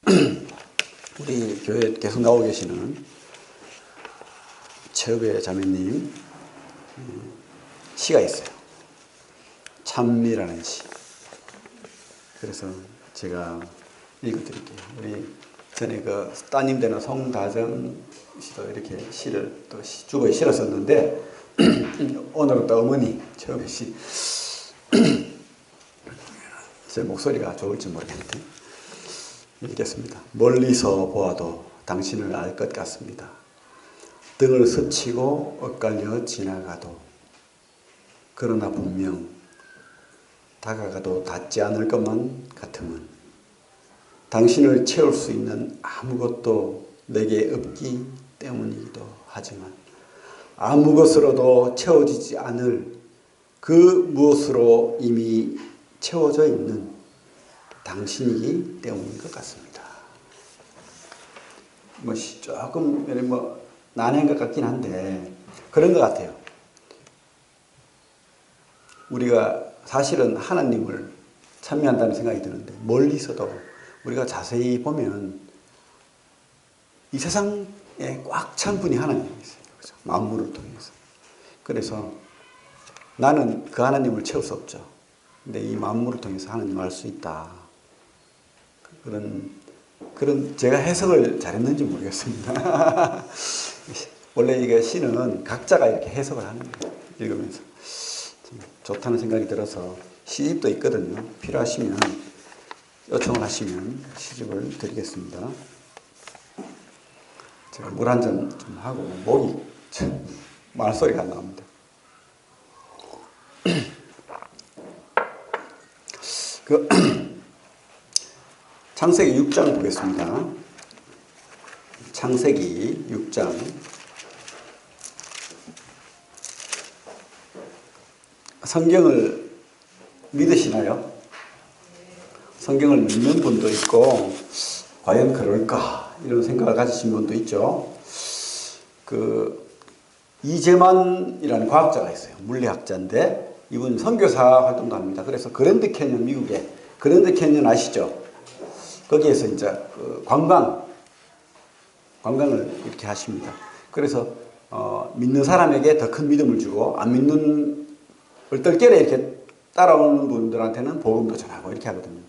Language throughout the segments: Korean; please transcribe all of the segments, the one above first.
우리 교회에 계속 나오고 계시는 최읍의 자매님 시가 있어요. 참미라는 시. 그래서 제가 읽어드릴게요. 우리 전에 그 따님 되는 송다정 씨도 이렇게 시를 또 주보에 실었었는데 오늘은 또 어머니 최읍의 시. 제 목소리가 좋을지 모르겠는데 읽겠습니다. 멀리서 보아도 당신을 알 것 같습니다. 등을 스치고 엇갈려 지나가도 그러나 분명 다가가도 닿지 않을 것만 같으면 당신을 채울 수 있는 아무것도 내게 없기 때문이기도 하지만 아무 것으로도 채워지지 않을 그 무엇으로 이미 채워져 있는 당신이기 때문인 것 같습니다. 조금 난해한 것 같긴 한데 그런 것 같아요. 우리가 사실은 하나님을 찬미한다는 생각이 드는데 멀리서도 우리가 자세히 보면 이 세상에 꽉 찬 분이 하나님이세요. 그렇죠? 만물을 통해서. 그래서 나는 그 하나님을 채울 수 없죠. 근데 이 만물을 통해서 하나님을 알 수 있다. 그런 제가 해석을 잘했는지 모르겠습니다. 원래 이게 시는 각자가 이렇게 해석을 하는 거예요. 읽으면서. 좋다는 생각이 들어서 시집도 있거든요. 필요하시면 요청을 하시면 시집을 드리겠습니다. 제가 물 한 잔 좀 하고 목이 말소리가 안 나옵니다. 창세기 6장 보겠습니다. 창세기 6장 성경을 믿으시나요? 성경을 믿는 분도 있고 과연 그럴까 이런 생각을 가지신 분도 있죠. 이재만이라는 과학자가 있어요. 물리학자인데 이분 선교사 활동도 합니다. 그래서 그랜드 캐년, 미국에 그랜드 캐년 아시죠? 거기에서 이제 관광을 이렇게 하십니다. 그래서 믿는 사람에게 더 큰 믿음을 주고 안 믿는 얼떨결에 이렇게 따라오는 분들한테는 복음도 전하고 이렇게 하거든요.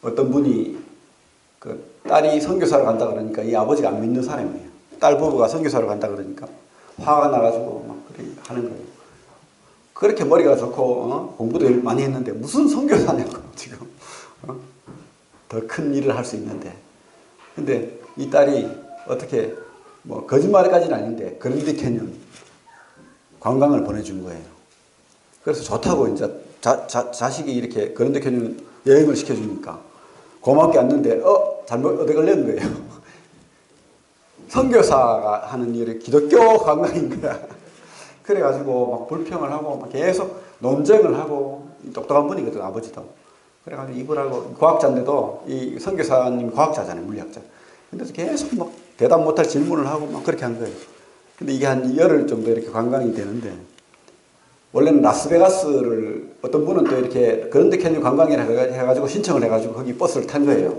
어떤 분이 그 딸이 선교사로 간다 그러니까 이 아버지가 안 믿는 사람이에요. 딸 부부가 선교사로 간다 그러니까 화가 나가지고 막 그렇게 하는 거예요. 그렇게 머리가 좋고 공부도 많이 했는데 무슨 선교사냐고 지금 더 큰 일을 할 수 있는데. 근데 이 딸이 어떻게 거짓말까지는 아닌데 그랜드 캐년 관광을 보내준 거예요. 그래서 좋다고 이제 자식이 이렇게 그랜드 캐년 여행을 시켜주니까 고맙게 왔는데 잘못 얻어 걸린 거예요. 선교사가 하는 일이 기독교 관광인 거야. 그래가지고 막 불평을 하고 막 계속 논쟁을 하고 똑똑한 분이거든 아버지도. 그래가지고 이분하고 과학자인데도 이 선교사님 과학자잖아요 물리학자. 근데 계속 막 대답 못할 질문을 하고 막 그렇게 한 거예요. 근데 이게 한 열흘 정도 이렇게 관광이 되는데 원래는 라스베가스를 어떤 분은 또 이렇게 그랜드 캐년 관광이라 해가지고 신청을 해가지고 거기 버스를 탄 거예요.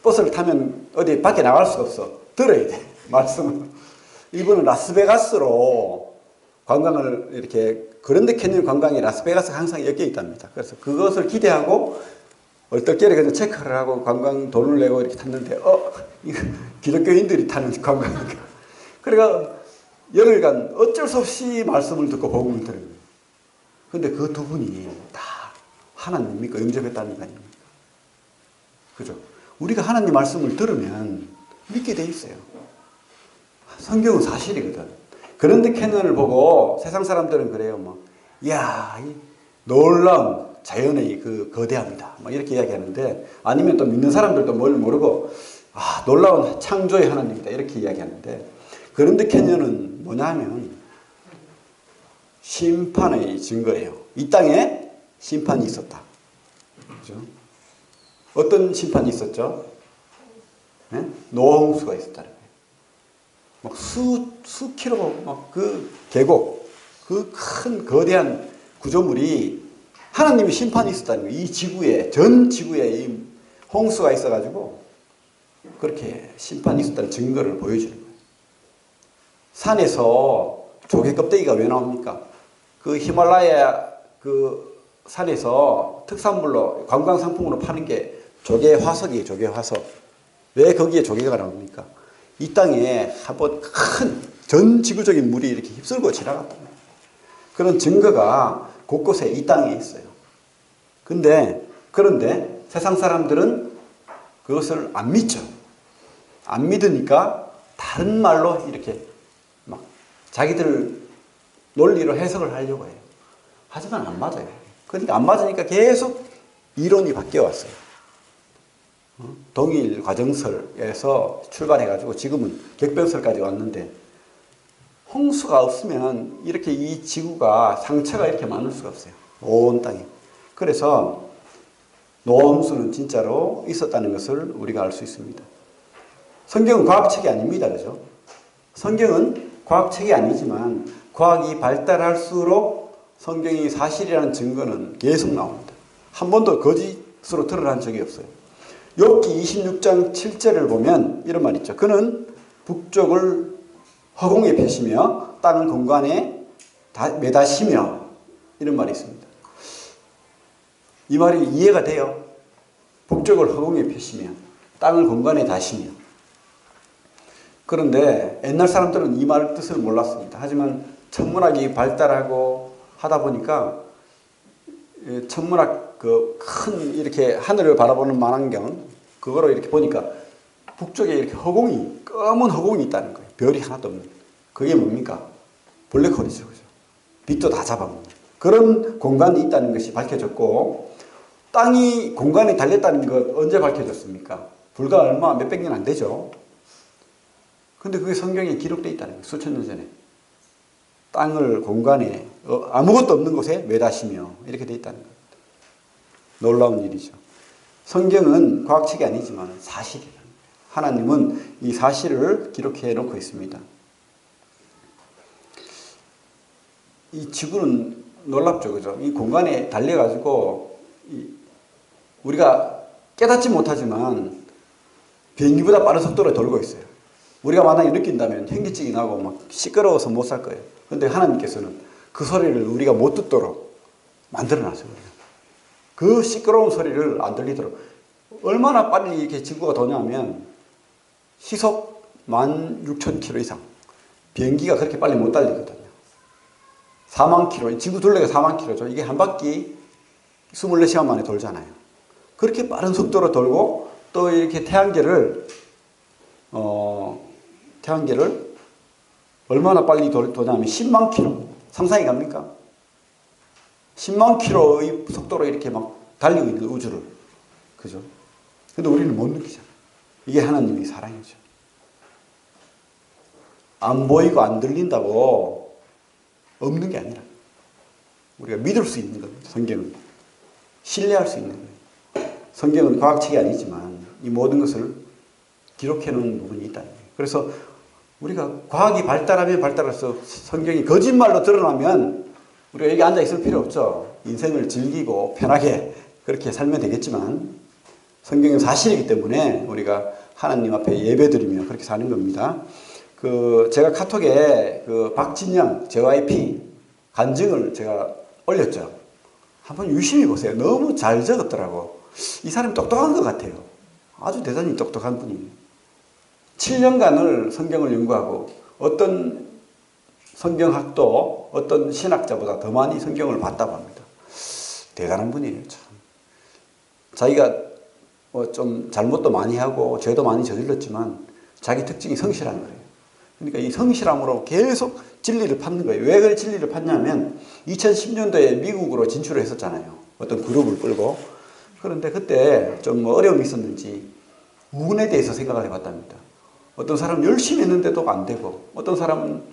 버스를 타면 어디 밖에 나갈 수가 없어. 들어야 돼. 말씀을. 이분은 라스베가스로 관광을 이렇게 그랜드 캐년 관광이 라스베가스가 항상 엮여 있답니다. 그래서 그것을 기대하고 얼떨결에 그냥 체크를 하고 관광 돈을 내고 이렇게 탔는데 이거 기독교인들이 타는 관광인가. 그러니까 열흘간 어쩔 수 없이 말씀을 듣고 복음을 들은 거예요. 근데 그 두 분이 다 하나님 믿고 영접했다는 거 아닙니까? 그죠? 우리가 하나님 말씀을 들으면 믿게 돼 있어요. 성경은 사실이거든. 그런데 캐논을 보고 세상 사람들은 그래요. 이야, 이 놀라운 자연의 그 거대함이다. 이렇게 이야기하는데 아니면 또 믿는 사람들도 뭘 모르고 놀라운 창조의 하나님이다. 이렇게 이야기하는데 그런데 캐논은 뭐냐 하면 심판의 증거예요. 이 땅에 심판이 있었다. 그죠? 어떤 심판이 있었죠? 네? 노홍수가 있었다는 거예요. 수 킬로 그 계곡, 그 큰 거대한 구조물이 하나님의 심판이 있었다는 거예요. 이 지구에, 전 지구에 이 홍수가 있어가지고 그렇게 심판이 있었다는 증거를 보여주는 거예요. 산에서 조개 껍데기가 왜 나옵니까? 그 히말라야 그 산에서 특산물로 관광 상품으로 파는 게 조개 화석이에요. 조개 화석. 왜 거기에 조개가 나옵니까? 이 땅에 한번 큰 전 지구적인 물이 이렇게 휩쓸고 지나갔다. 그런 증거가 곳곳에 이 땅에 있어요. 그런데 세상 사람들은 그것을 안 믿죠. 안 믿으니까 다른 말로 이렇게 막 자기들 논리로 해석을 하려고 해요. 하지만 안 맞아요. 그러니까 안 맞으니까 계속 이론이 바뀌어 왔어요. 동일 과정설에서 출발해가지고 지금은 객변설까지 왔는데, 홍수가 없으면 이렇게 이 지구가 상처가 이렇게 많을 수가 없어요. 온 땅에. 그래서 노홍수는 진짜로 있었다는 것을 우리가 알 수 있습니다. 성경은 과학책이 아닙니다. 그죠? 성경은 과학책이 아니지만 과학이 발달할수록 성경이 사실이라는 증거는 계속 나옵니다. 한 번도 거짓으로 드러난 적이 없어요. 욥기 26장 7절을 보면 이런 말이 있죠. 그는 북쪽을 허공에 펴시며 땅을 공간에 매다시며, 이런 말이 있습니다. 이 말이 이해가 돼요. 북쪽을 허공에 펴시며 땅을 공간에 다시며. 그런데 옛날 사람들은 이 말 뜻을 몰랐습니다. 하지만 천문학이 발달하고 하다 보니까 천문학 그 큰 이렇게 하늘을 바라보는 망원경, 그거로 이렇게 보니까 북쪽에 이렇게 허공이, 검은 허공이 있다는 거예요. 별이 하나도 없는. 그게 뭡니까? 블랙홀이죠. 그죠? 빛도 다 잡아먹는. 그런 공간이 있다는 것이 밝혀졌고, 땅이 공간에 달렸다는 것 언제 밝혀졌습니까? 불과 얼마 몇백 년 안 되죠. 근데 그게 성경에 기록되어 있다는 거예요. 수천 년 전에. 땅을 공간에 아무것도 없는 곳에 매다시며 이렇게 되어 있다는 겁니다. 놀라운 일이죠. 성경은 과학책이 아니지만 사실이라는 거예요. 하나님은 이 사실을 기록해 놓고 있습니다. 이 지구는 놀랍죠. 그죠? 이 공간에 달려가지고 우리가 깨닫지 못하지만 비행기보다 빠른 속도로 돌고 있어요. 우리가 만약에 느낀다면 현기증이 나고 막 시끄러워서 못 살 거예요. 그런데 하나님께서는 그 소리를 우리가 못 듣도록 만들어놨어요. 그 시끄러운 소리를 안 들리도록. 얼마나 빨리 이렇게 지구가 도냐면 시속 16,000km 이상. 비행기가 그렇게 빨리 못 달리거든요. 4만 km, 지구 둘레가 4만 km죠. 이게 한 바퀴 24시간 만에 돌잖아요. 그렇게 빠른 속도로 돌고, 또 이렇게 태양계를 얼마나 빨리 도냐면 10만 km. 상상이 갑니까? 10만 km의 속도로 이렇게 막 달리고 있는 우주를. 그죠? 근데 우리는 못 느끼잖아요. 이게 하나님의 사랑이죠. 안 보이고 안 들린다고 없는 게 아니라 우리가 믿을 수 있는 겁니다. 성경은. 신뢰할 수 있는 거예요. 성경은 과학책이 아니지만 이 모든 것을 기록해 놓은 부분이 있다는 거예요. 그래서 우리가 과학이 발달하면 발달할수록 성경이 거짓말로 드러나면 우리가 여기 앉아 있을 필요 없죠. 인생을 즐기고 편하게 그렇게 살면 되겠지만 성경은 사실이기 때문에 우리가 하나님 앞에 예배드리며 그렇게 사는 겁니다. 제가 카톡에 박진영 JYP 간증을 제가 올렸죠. 한번 유심히 보세요. 너무 잘 적었더라고. 이 사람이 똑똑한 것 같아요. 아주 대단히 똑똑한 분이에요. 7년간을 성경을 연구하고 어떤 성경학도 어떤 신학자보다 더 많이 성경을 봤다고 합니다. 대단한 분이에요. 참. 자기가 좀 잘못도 많이 하고 죄도 많이 저질렀지만 자기 특징이 성실한 거예요. 그러니까 이 성실함으로 계속 진리를 팠는 거예요. 왜 그래 진리를 팠냐면 2010년도에 미국으로 진출을 했었잖아요. 어떤 그룹을 끌고. 그런데 그때 좀 어려움이 있었는지 운에 대해서 생각을 해봤답니다. 어떤 사람은 열심히 했는데도 안 되고, 어떤 사람은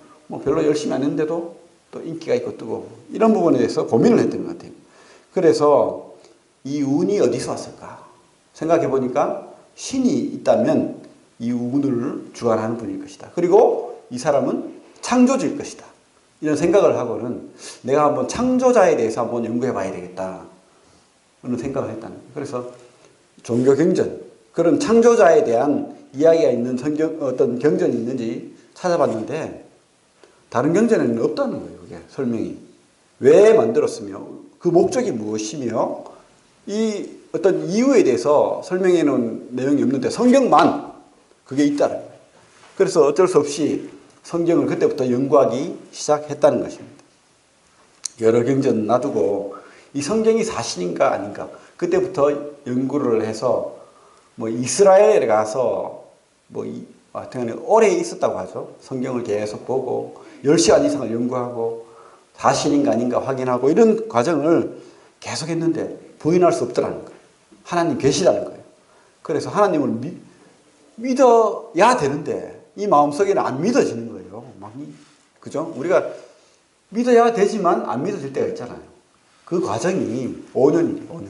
별로 열심히 안 했는데도 또 인기가 있고 뜨고, 이런 부분에 대해서 고민을 했던 것 같아요. 그래서 이 운이 어디서 왔을까 생각해 보니까 신이 있다면 이 운을 주관하는 분일 것이다. 그리고 이 사람은 창조주일 것이다. 이런 생각을 하고는 내가 한번 창조자에 대해서 한번 연구해 봐야 되겠다. 그런 생각을 했다는 거예요. 그래서 종교경전, 그런 창조자에 대한 이야기가 있는 성경, 어떤 경전이 있는지 찾아봤는데 다른 경전에는 없다는 거예요. 그게 설명이. 왜 만들었으며 그 목적이 무엇이며 이 어떤 이유에 대해서 설명해 놓은 내용이 없는데 성경만 그게 있다는 거예요. 그래서 어쩔 수 없이 성경을 그때부터 연구하기 시작했다는 것입니다. 여러 경전 놔두고 이 성경이 사실인가 아닌가 그때부터 연구를 해서 뭐 이스라엘에 가서 뭐 하여튼 오래 있었다고 하죠. 성경을 계속 보고 10시간 이상을 연구하고 사실인가 아닌가 확인하고 이런 과정을 계속 했는데 부인할 수 없더라는 거예요. 하나님 계시다는 거예요. 그래서 하나님을 믿어야 되는데 이 마음속에는 안 믿어지는 거예요. 그죠? 우리가 믿어야 되지만 안 믿어질 때가 있잖아요. 그 과정이 5년이에요. 5년.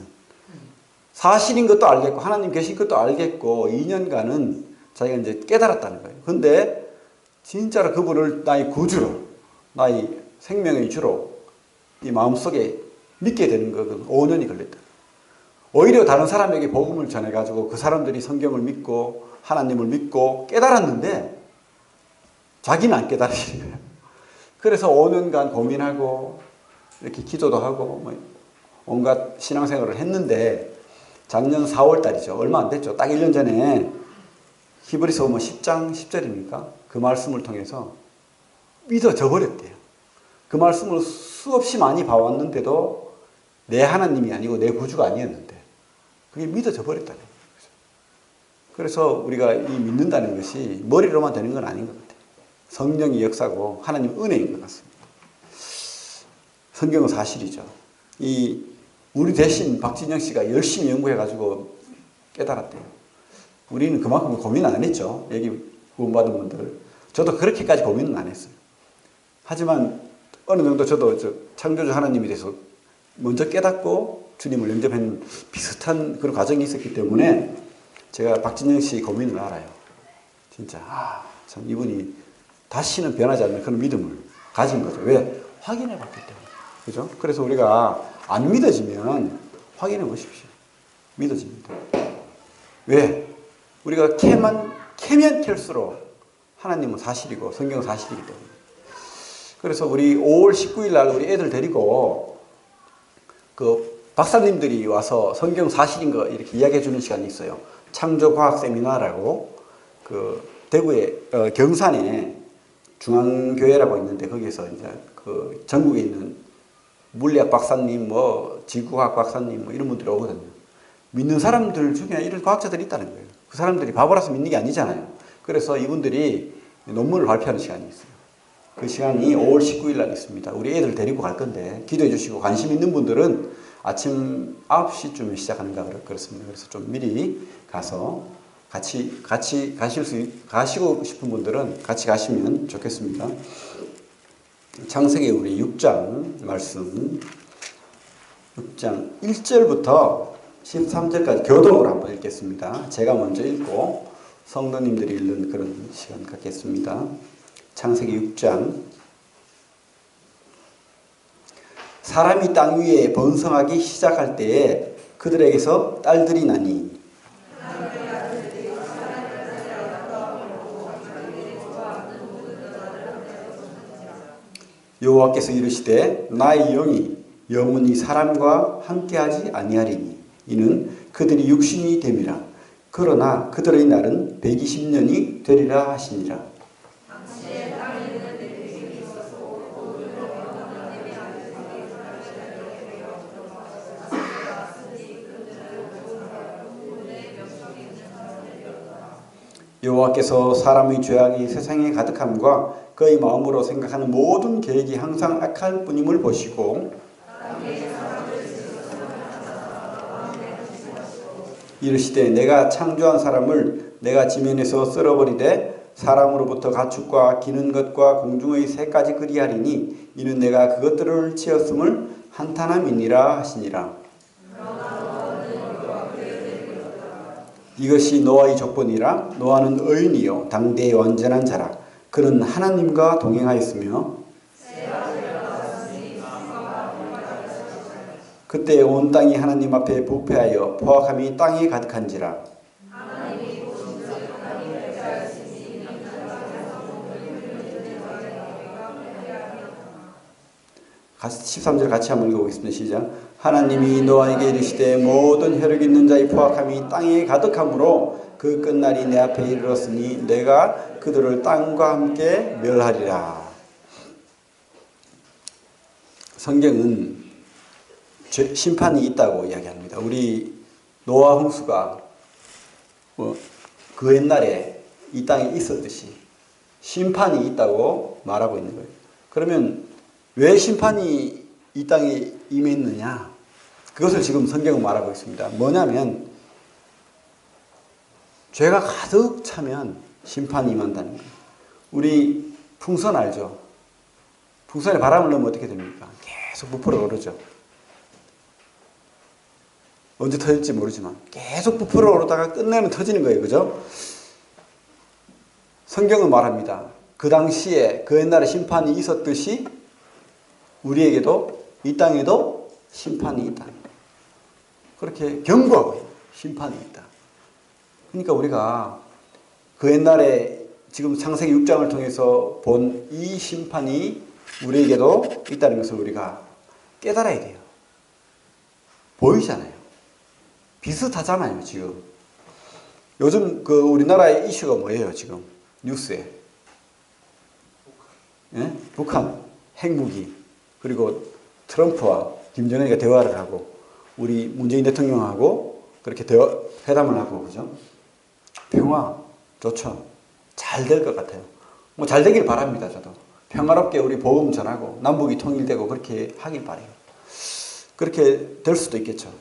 사실인 것도 알겠고 하나님 계신 것도 알겠고 2년간은 자기가 이제 깨달았다는 거예요. 근데 진짜로 그분을 나의 구주로 나의 생명의 주로 이 마음속에 믿게 되는 것은 5년이 걸렸다. 오히려 다른 사람에게 복음을 전해가지고 그 사람들이 성경을 믿고 하나님을 믿고 깨달았는데 자기는 안 깨달으시는 거예요. 그래서 5년간 고민하고 이렇게 기도도 하고 뭐 온갖 신앙생활을 했는데 작년 4월 달이죠. 얼마 안 됐죠. 딱 1년 전에 히브리서 10장 10절입니까? 그 말씀을 통해서 믿어져 버렸대요. 그 말씀을 수없이 많이 봐왔는데도 내 하나님이 아니고 내 구주가 아니었는데 그게 믿어져 버렸다는 거예요. 그래서 우리가 이 믿는다는 것이 머리로만 되는 건 아닌 것 같아요. 성령의 역사고 하나님 은혜인 것 같습니다. 성경은 사실이죠. 우리 대신 박진영 씨가 열심히 연구해가지고 깨달았대요. 우리는 그만큼 고민 안 했죠. 여기 구원받은 분들. 저도 그렇게까지 고민은 안 했어요. 하지만 어느 정도 저도 창조주 하나님에 대해서 먼저 깨닫고 주님을 영접하는 비슷한 그런 과정이 있었기 때문에 제가 박진영 씨 고민을 알아요. 진짜 참 이분이 다시는 변하지 않는 그런 믿음을 가진 거죠. 왜? 확인해 봤기 때문에. 그죠? 그래서 우리가 안 믿어지면 확인해 보십시오. 믿어집니다. 왜? 우리가 캐면 캘수록 하나님은 사실이고 성경은 사실이기 때문에. 그래서 우리 5월 19일 날 우리 애들 데리고 그 박사님들이 와서 성경 사실인 거 이렇게 이야기해 주는 시간이 있어요. 창조과학 세미나라고 그 대구의 경산에 중앙교회라고 있는데 거기에서 이제 그 전국에 있는 물리학 박사님, 지구과학 박사님 이런 분들이 오거든요. 믿는 사람들 중에 이런 과학자들이 있다는 거예요. 그 사람들이 바보라서 믿는 게 아니잖아요. 그래서 이분들이 논문을 발표하는 시간이 있어요. 그 시간이 5월 19일 날 있습니다. 우리 애들 데리고 갈 건데 기도해 주시고 관심 있는 분들은 아침 9시쯤에 시작하는가 그렇습니다. 그래서 좀 미리 가서 가시고 싶은 분들은 같이 가시면 좋겠습니다. 창세기 우리 6장 말씀 6장 1절부터 13절까지 교독으로 한번 읽겠습니다. 제가 먼저 읽고 성도님들이 읽는 그런 시간 갖겠습니다. 창세기 6장 사람이 땅 위에 번성하기 시작할 때에 그들에게서 딸들이 나니 여호와께서 이르시되 나의 영이 영원히 사람과 함께하지 아니하리니 이는 그들이 육신이 됨이라. 그러나 그들의 날은 120년이 되리라 하시니라. 여호와께서 사람의 죄악이 세상에 가득함과 그의 마음으로 생각하는 모든 계획이 항상 악할 뿐임을 보시고 이르시되 내가 창조한 사람을 내가 지면에서 쓸어버리되 사람으로부터 가축과 기는 것과 공중의 새까지 그리하리니 이는 내가 그것들을 지었음을 한탄함이니라 하시니라. 이것이 노아의 족본이라. 노아는 의인이요 당대의 완전한 자라. 그는 하나님과 동행하였으며 그때 온 땅이 하나님 앞에 부패하여 포악함이 땅에 가득한지라. 13절 같이 한번 읽어보겠습니다. 시작. 하나님이 노아에게 이르시되 모든 혈육 있는 자의 포악함이 땅에 가득함으로 그 끝날이 내 앞에 이르렀으니 내가 그들을 땅과 함께 멸하리라. 성경은 심판이 있다고 이야기합니다. 우리 노아 홍수가 그 옛날에 이 땅에 있었듯이 심판이 있다고 말하고 있는 거예요. 그러면 왜 심판이 이 땅에 임했느냐? 그것을 지금 성경은 말하고 있습니다. 뭐냐면 죄가 가득 차면 심판이 임한다는 거예요. 우리 풍선 알죠? 풍선에 바람을 넣으면 어떻게 됩니까? 계속 부풀어 오르죠. 언제 터질지 모르지만 계속 부풀어 오르다가 끝내면 터지는 거예요. 그죠? 성경은 말합니다. 그 당시에 그 옛날에 심판이 있었듯이 우리에게도 이 땅에도 심판이 있다. 그렇게 경고하고 있어요. 심판이 있다. 그러니까 우리가 그 옛날에 지금 창세기 6장을 통해서 본 이 심판이 우리에게도 있다는 것을 우리가 깨달아야 돼요. 보이잖아요. 비슷하잖아요, 지금. 요즘 그 우리나라의 이슈가 뭐예요, 지금? 뉴스에. 예? 북한 핵무기, 그리고 트럼프와 김정은이가 대화를 하고, 우리 문재인 대통령하고 그렇게 회담을 하고, 그죠? 평화, 좋죠. 잘 될 것 같아요. 뭐 잘 되길 바랍니다, 저도. 평화롭게 우리 복음 전하고, 남북이 통일되고, 그렇게 하길 바라요. 그렇게 될 수도 있겠죠.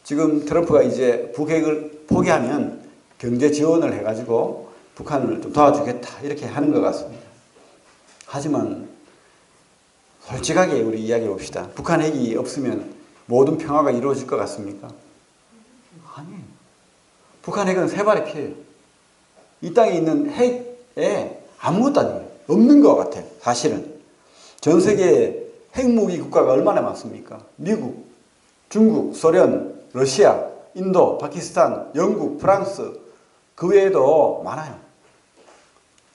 지금 트럼프가 이제 북핵을 포기하면 경제 지원을 해가지고 북한을 좀 도와주겠다 이렇게 하는 것 같습니다. 하지만 솔직하게 우리 이야기해 봅시다. 북한 핵이 없으면 모든 평화가 이루어질 것 같습니까? 아니에요. 북한 핵은 세 발의 피해요. 이 땅에 있는 핵에 아무것도 아니에요. 없는 것 같아요. 사실은. 전 세계에 핵무기 국가가 얼마나 많습니까? 미국, 중국, 소련, 러시아, 인도, 파키스탄, 영국, 프랑스 그 외에도 많아요.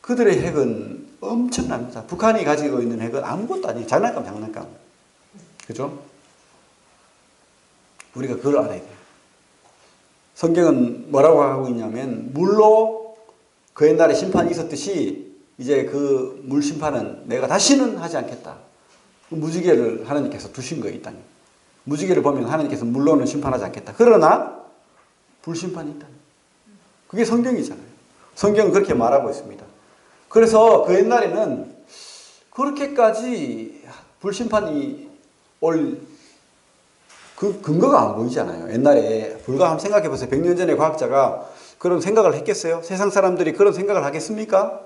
그들의 핵은 엄청납니다. 북한이 가지고 있는 핵은 아무것도 아니에요. 장난감. 그죠? 우리가 그걸 알아야 돼요. 성경은 뭐라고 하고 있냐면 물로 그 옛날에 심판이 있었듯이 이제 그 물 심판은 내가 다시는 하지 않겠다. 무지개를 하나님께서 두신 거예요, 이 땅에. 무지개를 보면 하나님께서 물로는 심판하지 않겠다. 그러나 불심판이 있다. 그게 성경이잖아요. 성경은 그렇게 말하고 있습니다. 그래서 그 옛날에는 그렇게까지 불심판이 올 그 근거가 안 보이잖아요. 옛날에 불과 한번 생각해 보세요. 100년 전에 과학자가 그런 생각을 했겠어요? 세상 사람들이 그런 생각을 하겠습니까?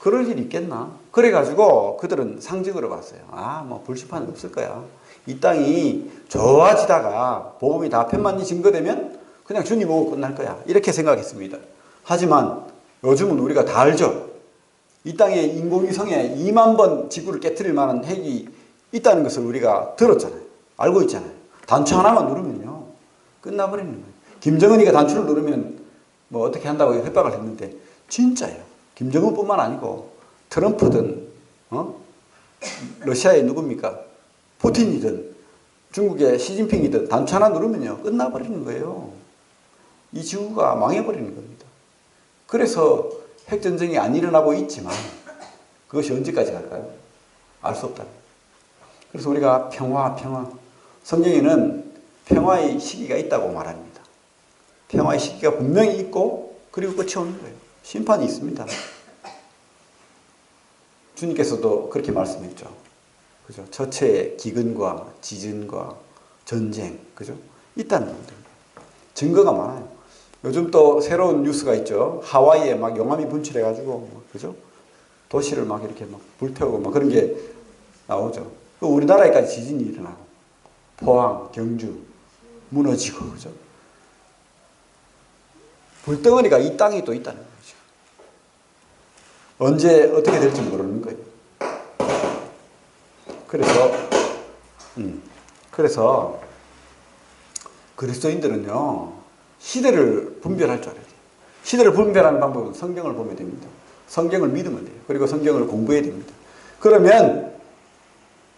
그럴 일이 있겠나? 그래가지고 그들은 상징으로 봤어요. 뭐 불심판은 없을 거야. 이 땅이 좋아지다가 복음이 다 편만이 증거되면 그냥 주님 오고 끝날 거야. 이렇게 생각했습니다. 하지만 요즘은 우리가 다 알죠. 이 땅에 인공위성에 2만 번 지구를 깨트릴 만한 핵이 있다는 것을 우리가 들었잖아요. 알고 있잖아요. 단추 하나만 누르면요. 끝나버리는 거예요. 김정은이가 단추를 누르면 뭐 어떻게 한다고 협박을 했는데 진짜예요. 김정은뿐만 아니고 트럼프든 러시아의 누굽니까? 푸틴이든 중국의 시진핑이든 단추 하나 누르면요. 끝나버리는 거예요. 이 지구가 망해버리는 겁니다. 그래서 핵전쟁이 안 일어나고 있지만 그것이 언제까지 갈까요? 알 수 없다. 그래서 우리가 평화. 성경에는 평화의 시기가 있다고 말합니다. 평화의 시기가 분명히 있고 그리고 끝이 오는 거예요. 심판이 있습니다. 주님께서도 그렇게 말씀했죠. 그죠? 처처의 기근과 지진과 전쟁, 그죠? 있다는 겁니다. 증거가 많아요. 요즘 또 새로운 뉴스가 있죠. 하와이에 막 용암이 분출해가지고, 그죠? 도시를 막 이렇게 막 불태우고 막 그런 게 나오죠. 우리나라에까지 지진이 일어나고, 포항, 경주, 무너지고, 그죠? 불덩어리가 이 땅에 또 있다는 거죠. 언제 어떻게 될지 모르는 거예요. 그래서 그리스도인들은요, 시대를 분별할 줄 알아야 돼요. 시대를 분별하는 방법은 성경을 보면 됩니다. 성경을 믿으면 돼요. 그리고 성경을 공부해야 됩니다. 그러면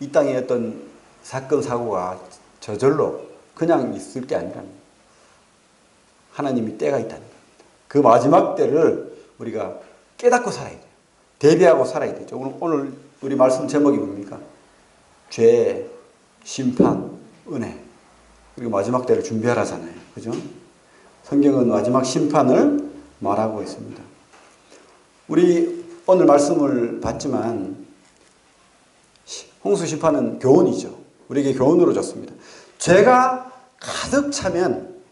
이 땅에 어떤 사건, 사고가 저절로 그냥 있을 게 아니라 하나님이 때가 있다는 겁니다. 그 마지막 때를 우리가 깨닫고 살아야 돼요. 대비하고 살아야 되죠. 오늘 우리 말씀 제목이 뭡니까? 죄, 심판, 은혜. 그리고 마지막 때를 준비하라잖아요. 그죠? 성경은 마지막 심판을 말하고 있습니다. 우리 오늘 말씀을 봤지만 홍수 심판은 교훈이죠. 우리에게 교훈으로 줬습니다. 죄가 가득 차면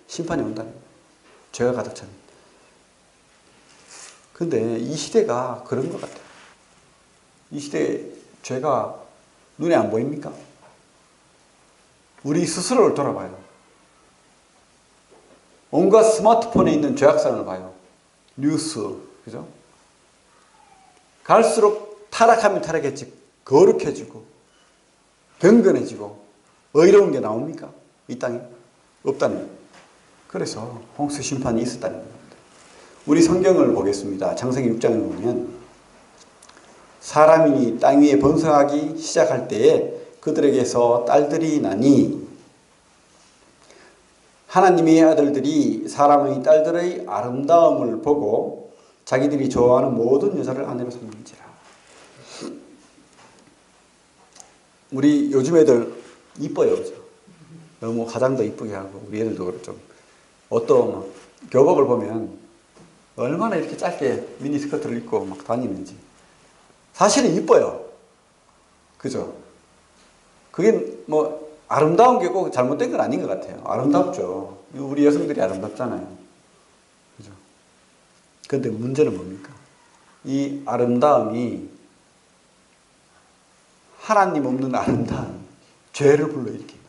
심판이 온다는 거예요. 죄가 가득 차면. 근데 이 시대가 그런 것 같아요. 이 시대에 죄가 눈에 안 보입니까? 우리 스스로를 돌아봐요. 온갖 스마트폰에 있는 죄악성을 봐요. 뉴스, 그죠? 갈수록 타락하면 타락했지, 거룩해지고, 경건해지고, 의로운 게 나옵니까? 이 땅에? 없다는 거예요. 그래서 홍수 심판이 있었다는 겁니다. 우리 성경을 보겠습니다. 창세기 6장을 보면, 사람이 땅 위에 번성하기 시작할 때에 그들에게서 딸들이 나니, 하나님의 아들들이 사람의 딸들의 아름다움을 보고 자기들이 좋아하는 모든 여자를 아내로 삼는지라. 우리 요즘 애들 이뻐요. 그죠? 너무 화장도 이쁘게 하고, 우리 애들도 그렇죠. 어떤 교복을 보면 얼마나 이렇게 짧게 미니스커트를 입고 막 다니는지. 사실은 이뻐요. 그죠? 그게 뭐 아름다운 게 꼭 잘못된 건 아닌 것 같아요. 아름답죠. 우리 여성들이 아름답잖아요. 그죠? 그런데 문제는 뭡니까? 이 아름다움이 하나님 없는 아름다움, 죄를 불러일으킨다.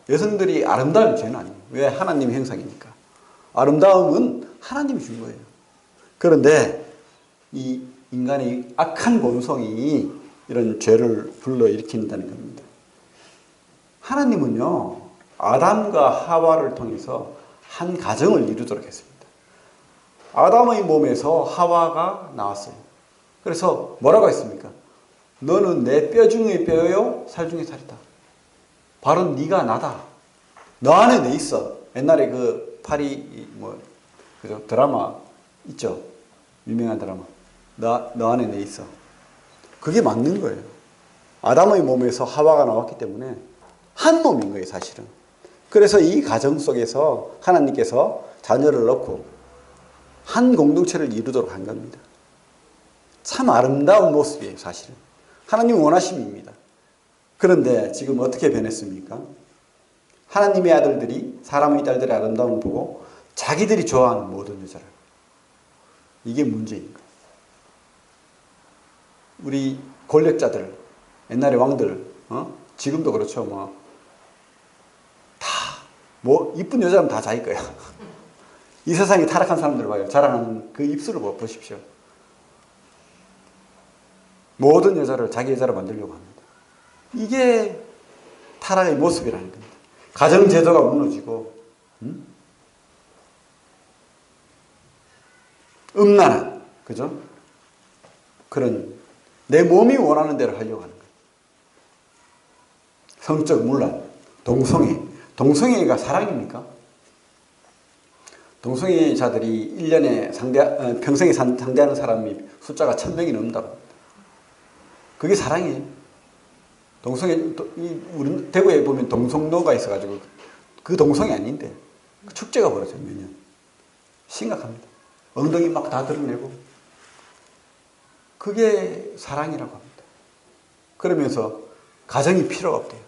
여성들이 아름다움이 죄는 아니에요. 왜? 하나님의 형상이니까. 아름다움은 하나님이 준 거예요. 그런데 이 인간의 악한 본성이 이런 죄를 불러일으킨다는 겁니다. 하나님은요, 아담과 하와를 통해서 한 가정을 이루도록 했습니다. 아담의 몸에서 하와가 나왔어요. 그래서 뭐라고 했습니까? 너는 내 뼈 중에 뼈요, 살 중에 살이다. 바로 네가 나다. 너 안에 내 있어. 옛날에 그 파리 그죠? 드라마 있죠? 유명한 드라마. 너 안에 내 있어. 그게 맞는 거예요. 아담의 몸에서 하와가 나왔기 때문에 한 몸인 거예요, 사실은. 그래서 이 가정 속에서 하나님께서 자녀를 넣고 한 공동체를 이루도록 한 겁니다. 참 아름다운 모습이에요, 사실은. 하나님 원하심입니다. 그런데 지금 어떻게 변했습니까? 하나님의 아들들이 사람의 딸들의 아름다움을 보고 자기들이 좋아하는 모든 여자를. 이게 문제인 거예요. 우리 권력자들, 옛날의 왕들, 지금도 그렇죠. 이쁜 여자는 다 자기 거야. 이 세상에 타락한 사람들 봐요. 자랑하는 그 입술을 보십시오. 모든 여자를 자기 여자로 만들려고 합니다. 이게 타락의 모습이라는 겁니다. 가정제도가 무너지고, 음란한, 그죠? 그런, 내 몸이 원하는 대로 하려고 하는 거예요. 성적 문란, 동성애. 동성애가 사랑입니까? 동성애자들이 1년에 평생에 상대하는 사람이 숫자가 1000명이 넘는다고 합니다. 그게 사랑이에요. 우리 대구에 보면 동성로가 있어가지고 그 동성이 아닌데 그 축제가 벌어져요, 매년. 심각합니다. 엉덩이 막 다 드러내고. 그게 사랑이라고 합니다. 그러면서 가정이 필요가 없대요.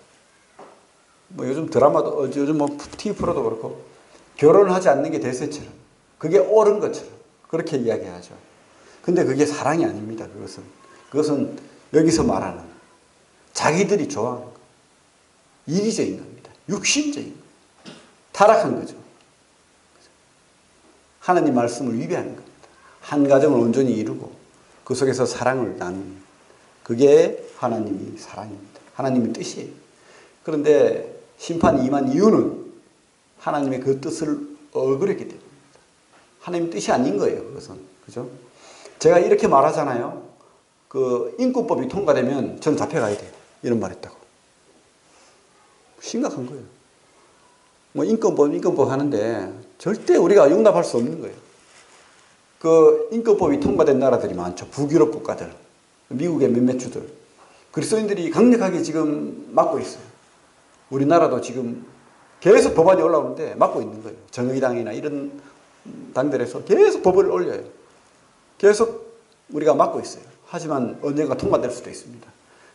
요즘 드라마도, 요즘 TV 프로도 그렇고, 결혼을 하지 않는 게 대세처럼, 그게 옳은 것처럼, 그렇게 이야기하죠. 근데 그게 사랑이 아닙니다, 그것은 여기서 말하는, 자기들이 좋아하는 거. 이기적인 겁니다. 육신적인 거. 타락한 거죠. 하나님 말씀을 위배하는 겁니다. 한 가정을 온전히 이루고, 그 속에서 사랑을 나누는, 그게 하나님이 사랑입니다. 하나님의 뜻이에요. 그런데 심판이 임한 이유는 하나님의 그 뜻을 어그랬기 때문입니다. 하나님의 뜻이 아닌 거예요, 그것은. 그죠? 제가 이렇게 말하잖아요. 그 인권법이 통과되면 저는 잡혀가야 돼요. 이런 말 했다고. 심각한 거예요. 뭐 인권법 하는데 절대 우리가 용납할 수 없는 거예요. 그 인권법이 통과된 나라들이 많죠. 북유럽 국가들, 미국의 몇몇 주들. 그리스도인들이 강력하게 지금 막고 있어요. 우리나라도 지금 계속 법안이 올라오는데 막고 있는 거예요. 정의당이나 이런 당들에서 계속 법을 올려요. 계속 우리가 막고 있어요. 하지만 언젠가 통과될 수도 있습니다.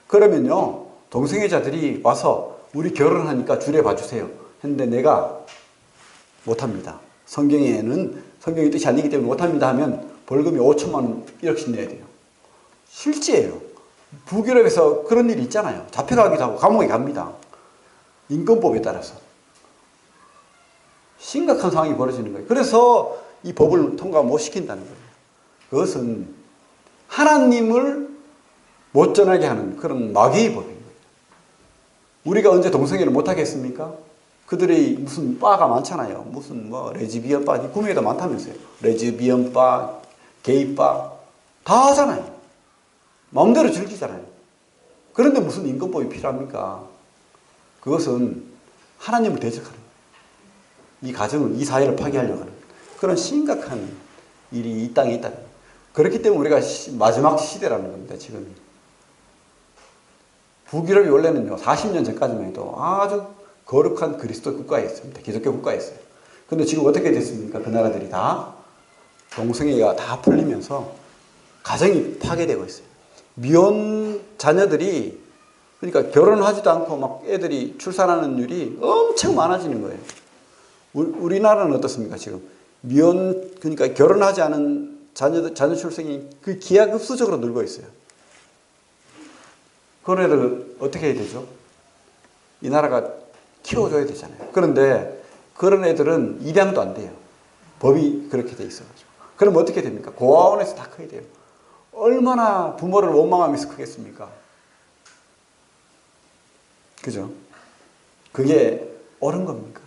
그러면요, 동성애자들이 와서 우리 결혼하니까 주례 봐주세요 했는데 내가 못합니다. 성경의 뜻이 아니기 때문에 못합니다 하면 벌금이 5천만 원 1억씩 내야 돼요. 실제예요. 북유럽에서 그런 일이 있잖아요. 잡혀가기도 하고 감옥에 갑니다. 인권법에 따라서. 심각한 상황이 벌어지는 거예요. 그래서 이 법을 통과 못 시킨다는 거예요. 그것은 하나님을 못 전하게 하는 그런 마귀의 법인 거예요. 우리가 언제 동성애를 못 하겠습니까? 그들이 무슨 바가 많잖아요. 무슨 뭐 레즈비언 바, 구미에도 많다면서요. 레즈비언 바, 게이 바 다 하잖아요. 마음대로 즐기잖아요. 그런데 무슨 인권법이 필요합니까? 그것은 하나님을 대적하는 거예요. 이 가정을, 이 사회를 파괴하려고 하는 그런 심각한 일이 이 땅에 있다는 거예요. 그렇기 때문에 우리가 마지막 시대라는 겁니다. 지금 북유럽이 원래는요 40년 전까지만 해도 아주 거룩한 그리스도 국가였습니다. 기독교 국가였어요. 근데 지금 어떻게 됐습니까? 그 나라들이 다 동성애가 다 풀리면서 가정이 파괴되고 있어요. 미혼 자녀들이 그러니까 결혼하지도 않고 막 애들이 출산하는 일이 엄청 많아지는 거예요. 우리나라는 어떻습니까? 지금 그러니까 결혼하지 않은 자녀 출생이 그 기하급수적으로 늘고 있어요. 그런 애들 어떻게 해야 되죠? 이 나라가 키워줘야 되잖아요. 그런데 그런 애들은 입양도 안 돼요. 법이 그렇게 돼 있어가지고. 그럼 어떻게 됩니까? 고아원에서 다 커야 돼요. 얼마나 부모를 원망하면서 크겠습니까? 그죠? 그게 옳은 겁니까?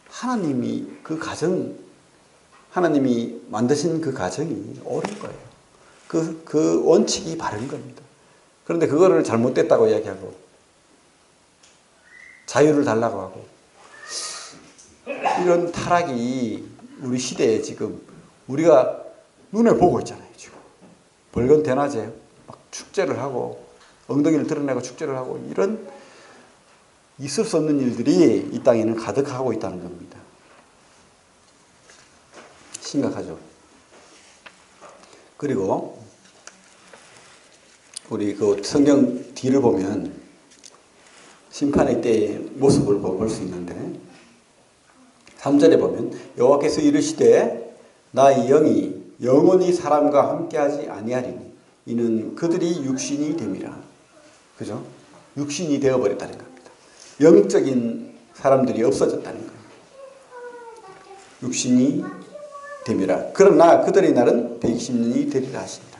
하나님이 하나님이 만드신 그 가정이 옳은 거예요. 그 원칙이 바른 겁니다. 그런데 그거를 잘못됐다고 이야기하고 자유를 달라고 하고 이런 타락이 우리 시대에 지금 우리가 눈에 보고 있잖아요. 지금 벌건 대낮에 막 축제를 하고 엉덩이를 드러내고 축제를 하고 이런 있을 수 없는 일들이 이 땅에는 가득하고 있다는 겁니다. 심각하죠. 그리고 우리 그 성경 뒤를 보면 심판의 때의 모습을 볼 수 있는데 3절에 보면 여호와께서 이르시되 나의 영이 영원히 사람과 함께하지 아니하리니 이는 그들이 육신이 됨이라. 그죠? 육신이 되어버렸다는 겁니다. 영적인 사람들이 없어졌다는 거예요. 육신이 됨이라. 그러나 그들의 날은 120년이 되리라 하십니다.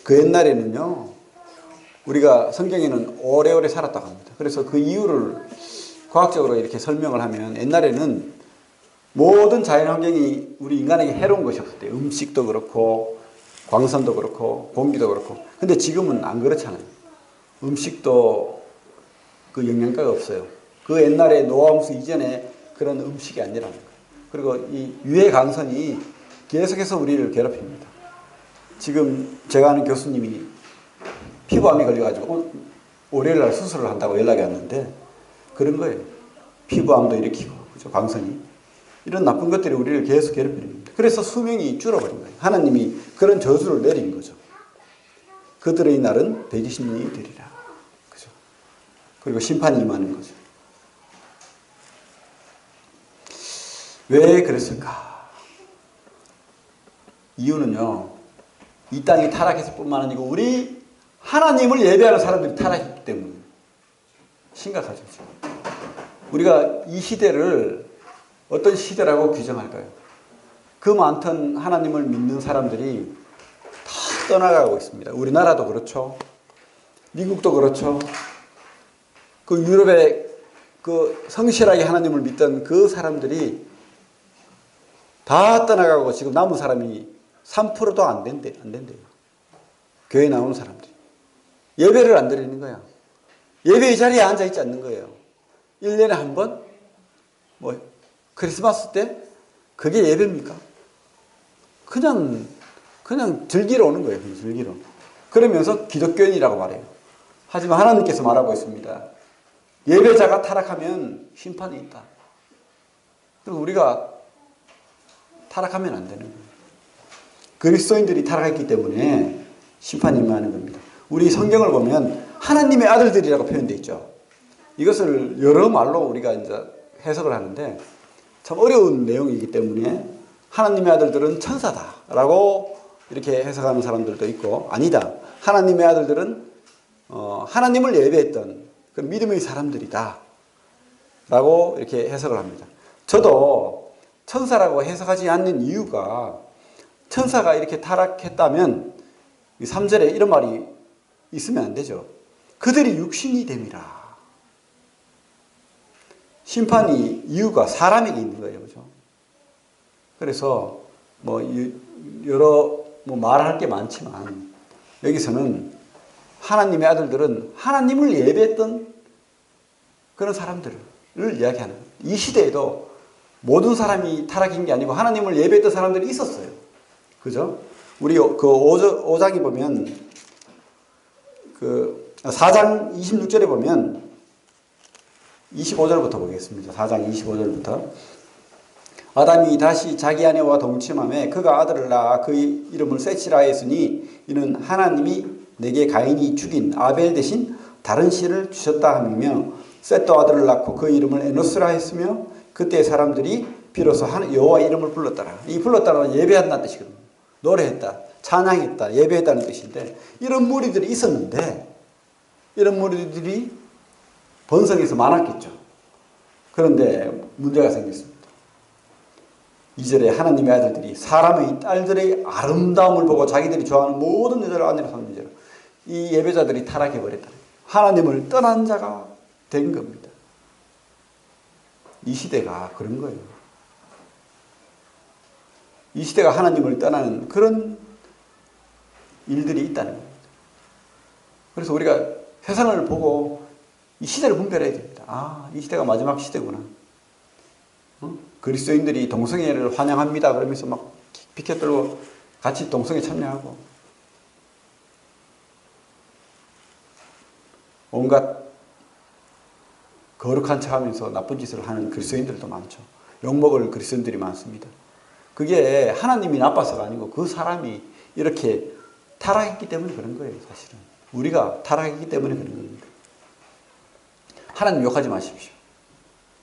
그 옛날에는요, 우리가 성경에는 오래오래 살았다고 합니다. 그래서 그 이유를 과학적으로 이렇게 설명을 하면 옛날에는 모든 자연환경이 우리 인간에게 해로운 것이 없었대요. 음식도 그렇고 광선도 그렇고 공기도 그렇고. 근데 지금은 안 그렇잖아요. 음식도 그 영양가가 없어요. 그 옛날에 노아함수 이전에 그런 음식이 아니라는 거예요. 그리고 이 유해 강선이 계속해서 우리를 괴롭힙니다. 지금 제가 아는 교수님이 피부암이 걸려가지고 월요일날 수술을 한다고 연락이 왔는데 그런 거예요. 피부암도 일으키고 그죠? 광선이 이런 나쁜 것들이 우리를 계속 괴롭히는 겁니다. 그래서 수명이 줄어버린 거예요. 하나님이 그런 저주를 내린 거죠. 그들의 날은 120년이 되리라. 그죠? 그리고 심판이 임하는 거죠. 왜 그랬을까? 이유는요, 이 땅이 타락했을 뿐만 아니고 우리 하나님을 예배하는 사람들이 타락했기 때문에 심각하죠. 우리가 이 시대를 어떤 시대라고 규정할까요? 그 많던 하나님을 믿는 사람들이 다 떠나가고 있습니다. 우리나라도 그렇죠. 미국도 그렇죠. 그 유럽의 그 성실하게 하나님을 믿던 그 사람들이 다 떠나가고 지금 남은 사람이 3%도 안 된대요. 교회 나오는 사람들이. 예배를 안 드리는 거야. 예배의 자리에 앉아 있지 않는 거예요. 1년에 한 번? 뭐 크리스마스 때? 그게 예배입니까? 그냥 즐기러 오는 거예요. 그냥 즐기러. 그러면서 기독교인이라고 말해요. 하지만 하나님께서 말하고 있습니다. 예배자가 타락하면 심판이 있다. 그리고 우리가 타락하면 안 되는 거예요. 그리스도인들이 타락했기 때문에 심판이 임하는 겁니다. 우리 성경을 보면 하나님의 아들들이라고 표현되어 있죠. 이것을 여러 말로 우리가 이제 해석을 하는데 참 어려운 내용이기 때문에 하나님의 아들들은 천사다라고 이렇게 해석하는 사람들도 있고, 아니다, 하나님의 아들들은 하나님을 예배했던 그런 믿음의 사람들이다 라고 이렇게 해석을 합니다. 저도 천사라고 해석하지 않는 이유가, 천사가 이렇게 타락했다면 3절에 이런 말이 있으면 안 되죠. 그들이 육신이 됨이라. 심판이 이유가 사람에게 있는 거예요. 그죠? 그래서 여러 말할 게 많지만 여기서는 하나님의 아들들은 하나님을 예배했던 그런 사람들을 이야기하는 거예요. 이 시대에도 모든 사람이 타락한 게 아니고 하나님을 예배했던 사람들이 있었어요. 그죠? 우리 그 5장에 보면, 4장 26절에 보면 25절부터 보겠습니다. 4장 25절부터. 아담이 다시 자기 아내와 동침하며 그가 아들을 낳아 그 이름을 셋이라 했으니 이는 하나님이 내게 가인이 죽인 아벨 대신 다른 씨를 주셨다 함이며, 셋도 아들을 낳고 그 이름을 에노스라 했으며 그때 사람들이 비로소 여호와 이름을 불렀더라. 이 불렀다는 예배한다는 뜻이거든요. 노래했다, 찬양했다, 예배했다는 뜻인데, 이런 무리들이 있었는데 이런 무리들이 번성해서 많았겠죠. 그런데 문제가 생겼습니다. 2절에 하나님의 아들들이 사람의 딸들의 아름다움을 보고 자기들이 좋아하는 모든 여자를 아내로 삼는 죄로 이 예배자들이 타락해버렸다. 하나님을 떠난 자가 된 겁니다. 이 시대가 그런 거예요. 이 시대가 하나님을 떠나는 그런 일들이 있다는 겁니다. 그래서 우리가 세상을 보고 이 시대를 분별해야 됩니다. 아, 이 시대가 마지막 시대구나. 그리스도인들이 동성애를 환영합니다 그러면서 막 피켓 들고 같이 동성애 참여하고 온갖 거룩한 척하면서 나쁜 짓을 하는 그리스도인들도 많죠. 욕먹을 그리스도인들이 많습니다. 그게 하나님이 나빠서가 아니고 그 사람이 이렇게 타락했기 때문에 그런 거예요. 사실은 우리가 타락했기 때문에 그런 겁니다. 하나님 욕하지 마십시오.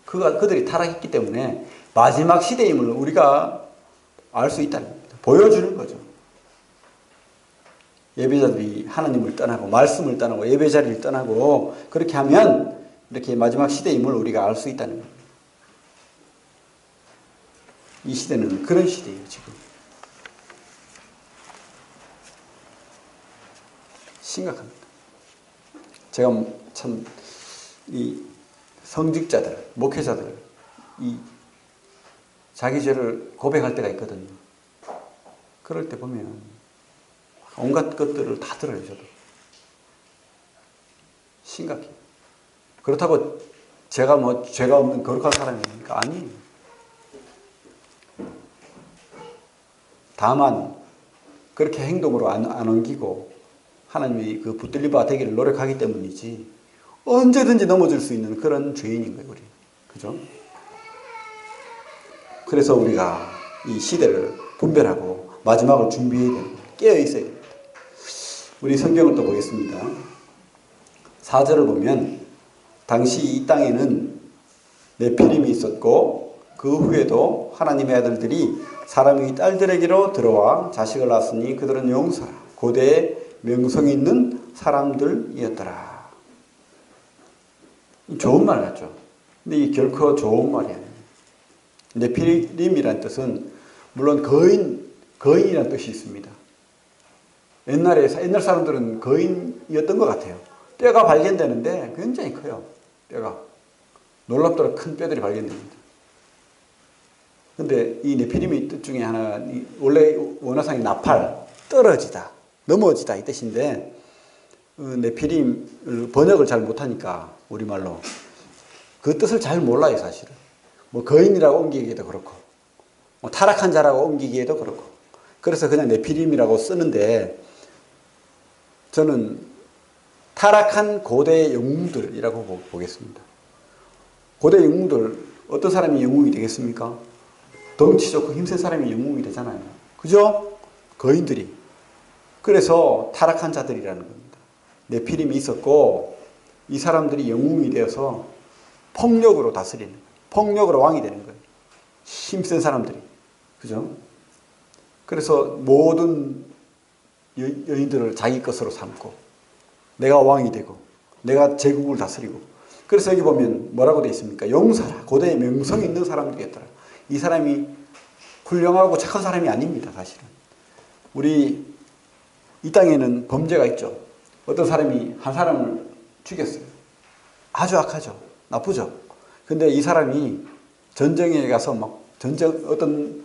그들이 타락했기 때문에 마지막 시대임을 우리가 알 수 있다는 겁니다. 보여주는 거죠. 예배자들이 하나님을 떠나고 말씀을 떠나고 예배 자리를 떠나고 그렇게 하면 이렇게 마지막 시대임을 우리가 알 수 있다는 겁니다. 이 시대는 그런 시대예요. 지금 심각합니다. 제가 참 이 성직자들, 목회자들 이 자기 죄를 고백할 때가 있거든요. 그럴 때 보면 온갖 것들을 다 들어요. 저도 심각해요. 그렇다고 제가 죄가 없는 거룩한 사람입니까? 아니에요. 다만 그렇게 행동으로 안 옮기고 하나님이 그 붙들린 바 되기를 노력하기 때문이지 언제든지 넘어질 수 있는 그런 죄인인 거예요. 우리. 그죠? 그래서 우리가 이 시대를 분별하고 마지막을 준비해야 됩니다. 깨어 있어야 됩니다. 우리 성경을 또 보겠습니다. 4절을 보면 당시 이 땅에는 네피림이 있었고 그 후에도 하나님의 아들들이 사람의 딸들에게로 들어와 자식을 낳았으니 그들은 용사라 고대에 명성이 있는 사람들이었더라. 좋은 말 같죠. 근데 이게 결코 좋은 말이 아니에요. 네피림이라는 뜻은 물론 거인이라는 뜻이 있습니다. 옛날 사람들은 거인이었던 것 같아요. 뼈가 발견되는데 굉장히 커요. 뼈가. 놀랍도록 큰 뼈들이 발견됩니다. 근데 이 네피림의 뜻 중에 하나, 원래 원어상이 나팔, 떨어지다, 넘어지다 이 뜻인데 네피림을 번역을 잘 못하니까 우리말로 그 뜻을 잘 몰라요 사실은. 뭐 거인이라고 옮기기에도 그렇고 뭐 타락한 자라고 옮기기에도 그렇고 그래서 그냥 네피림이라고 쓰는데 저는 타락한 고대 영웅들이라고 보겠습니다. 고대 영웅들 어떤 사람이 영웅이 되겠습니까? 덩치 좋고 힘센 사람이 영웅이 되잖아요. 그죠? 거인들이. 그래서 타락한 자들이라는 겁니다. 네피림이 있었고 이 사람들이 영웅이 되어서 폭력으로 다스리는 거예요. 폭력으로 왕이 되는 거예요. 힘센 사람들이. 그죠? 그래서 모든 여인들을 자기 것으로 삼고 내가 왕이 되고 내가 제국을 다스리고 그래서 여기 보면 뭐라고 되어 있습니까? 용사라. 고대에 명성 있는 사람들이었더라. 이 사람이 훌륭하고 착한 사람이 아닙니다. 사실은. 우리 이 땅에는 범죄가 있죠. 어떤 사람이 한 사람을 죽였어요. 아주 악하죠. 나쁘죠. 근데 이 사람이 전쟁에 가서 막 어떤